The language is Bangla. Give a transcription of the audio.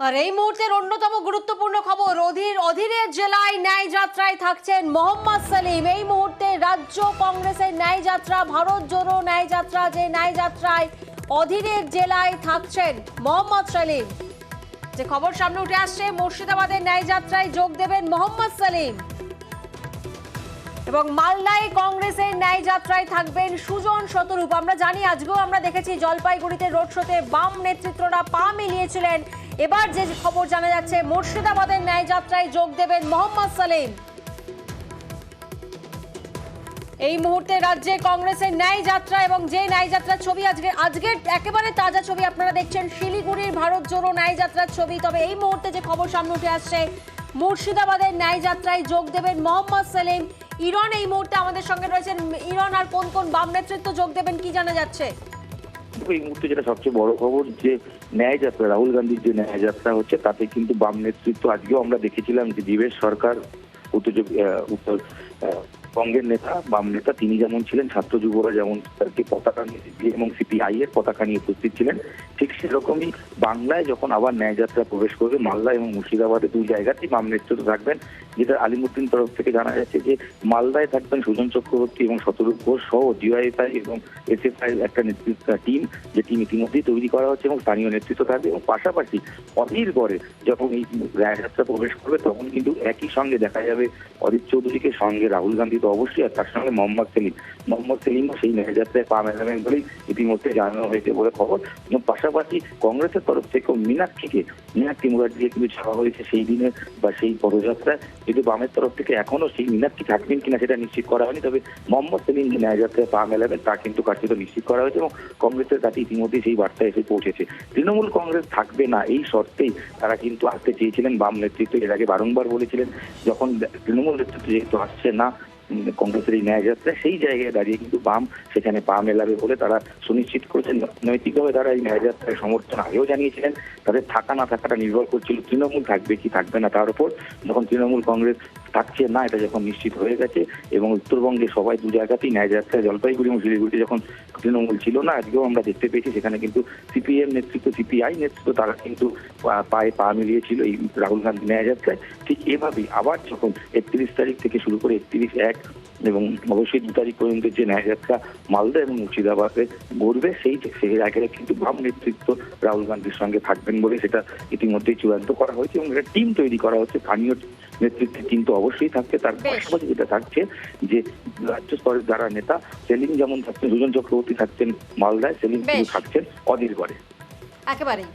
আর এই মুহূর্তের অন্যতম গুরুত্বপূর্ণ খবর, অধীরের জেলায় ন্যায় যাত্রায় থাকছেন মোহাম্মদ সেলিম। এই মুহূর্তে রাজ্য কংগ্রেসের ন্যায় যাত্রা, ভারত জোড়ো ন্যায় যাত্রা, যে ন্যায় যাত্রায় অধীরের জেলায় থাকছেন মোহাম্মদ সেলিম। যে খবর সামনে উঠে আসছে, মুর্শিদাবাদের ন্যায় যাত্রায় যোগ দেবেন মোহাম্মদ সেলিম এবং মালদায় কংগ্রেসের ন্যায় যাত্রায় থাকবেন সুজন শতরূপ। আমরা জানি, আজকেও আমরা দেখেছি জলপাইগুড়িতে রোড শোতে বাম নেতৃত্বরা পা মিলিয়েছিলেন। এবার যে খবর জানা যাচ্ছে, মুর্শিদাবাদের ন্যায় যাত্রায় যোগ দেবেন মোহাম্মদ সেলিম। এই মুহূর্তে রাজ্যে কংগ্রেসের ন্যায় যাত্রা এবং যে ন্যায় যাত্রার ছবি আজকের একেবারে তাজা ছবি আপনারা দেখছেন, শিলিগুড়ির ভারত জোড়ো ন্যায় যাত্রার ছবি। তবে এই মুহূর্তে যে খবর সামনে উঠে আসছে, মুর্শিদাবাদের ন্যায় যাত্রায় যোগ দেবেন মোহাম্মদ সেলিম। ইরন এই মুহূর্তে আমাদের সঙ্গে রয়েছেন। ইরন, আর কোন কোন বাম নেতৃত্ব যোগ দেবেন কি জানা যাচ্ছে? এই মুহূর্তে যেটা সবচেয়ে বড় খবর, যে ন্যায় যাত্রা, রাহুল গান্ধীর যে ন্যায় যাত্রা হচ্ছে, তাতে কিন্তু বাম নেতৃত্ব, আজকেও আমরা দেখেছিলাম যে জীবেশ সরকার উত্তরবঙ্গের নেতা, বাম নেতা, তিনি যেমন ছিলেন, ছাত্র যুবরা যেমন তাকে পতাকা নিয়ে এবং সিপিআই এর পতাকা নিয়ে উপস্থিত ছিলেন, ঠিক সেরকমই বাংলায় যখন আবার ন্যায় যাত্রা প্রবেশ করবে, মালদা এবং মুর্শিদাবাদে দুই জায়গাতেই বাম নেতৃত্ব থাকবেন। যেটা আলিমুদ্দিন তরফ থেকে জানা যাচ্ছে যে মালদায় থাকবেন সুজন চক্রবর্তী এবং শতরূপ ঘোষ সহ ডিওয়াইএফআই এবং এসএফআই একটা নেতৃত্ব টিম, যে টিম ইতিমধ্যেই তৈরি করা হচ্ছে এবং স্থানীয় নেতৃত্ব থাকবে। এবং পাশাপাশি অধীর পরে যখন এই ন্যায় যাত্রা প্রবেশ করবে, তখন কিন্তু একই সঙ্গে দেখা যাবে অধীর চৌধুরীকে সঙ্গে, রাহুল গান্ধী তো অবশ্যই, আর তার সঙ্গে মোহাম্মদ সেলিমও সেই ন্যায় যাত্রায় পা মেলাবেন বলেই ইতিমধ্যে জানানো হয়েছে বলে খবর। এবং পাশাপাশি কংগ্রেসের তরফ থেকেও মীনাক্ষী মুখার্জিকে কিন্তু ছাড়া হয়েছে সেই দিনে বা সেই পদযাত্রায়। কিন্তু বামের তরফ থেকে এখনো সেই মীনাক্ষী থাকবেন কিনা সেটা নিশ্চিত করা হয়নি। তবে মোহাম্মদ সেলিম যে ন্যায় যাত্রায় পা মেলাবেন তা কিন্তু কার্যত নিশ্চিত করা হয়েছে এবং কংগ্রেসের কাছে ইতিমধ্যেই সেই বার্তা এসে পৌঁছেছে। তৃণমূল কংগ্রেস থাকবে না এই শর্তেই তারা কিন্তু আসতে চেয়েছিলেন বাম নেতৃত্ব। এর আগে বারংবার বলেছিলেন, যখন তৃণমূল নেতৃত্ব যেহেতু আসছে না কংগ্রেসের এই ন্যায় যাত্রা, সেই জায়গায় দাঁড়িয়ে কিন্তু বাম সেখানে পা মেলাবে বলে তারা সুনিশ্চিত করেছেন। নৈতিকভাবে তারা এই ন্যায় যাত্রায় সমর্থন আগেও জানিয়েছিলেন। তাদের থাকা না থাকাটা নির্ভর করছিল তৃণমূল থাকবে কি থাকবে না তার উপর। যখন তৃণমূল কংগ্রেস থাকছে না, এটা যখন নিশ্চিত হয়ে গেছে এবং উত্তরবঙ্গে সবাই দু জায়গাতেই ন্যায় যাত্রায়, জলপাইগুড়ি এবং শিলিগুড়িতে যখন তৃণমূল ছিল না, আজকেও আমরা দেখতে পেয়েছি সেখানে কিন্তু সিপিএম নেতৃত্ব, সিপিআই নেতৃত্ব, তারা কিন্তু পায়ে পা মিলিয়েছিল এই রাহুল গান্ধী ন্যায় যাত্রায়। ঠিক এভাবেই আবার যখন 31 তারিখ থেকে শুরু করে 31-1 এবং অবশ্যই 2 তারিখ পর্যন্ত যে ন্যায় যাত্রা মালদা এবং মুর্শিদাবাদে ঘুরবে, সেই জায়গায় কিন্তু বাম নেতৃত্ব রাহুল গান্ধীর সঙ্গে থাকবেন বলে সেটা ইতিমধ্যেই চূড়ান্ত করা হয়েছে এবং একটা টিম তৈরি করা হচ্ছে। স্থানীয় নেতৃত্বের টিম তো অবশ্যই থাকছে, তার পাশাপাশি যেটা থাকছে যে রাজ্য স্তরের যারা নেতা, সেলিম যেমন থাকছেন, সুজন চক্রবর্তী থাকছেন মালদায়, সেলিম কিন্তু থাকছেন অধীর গড়ে। একেবারেই।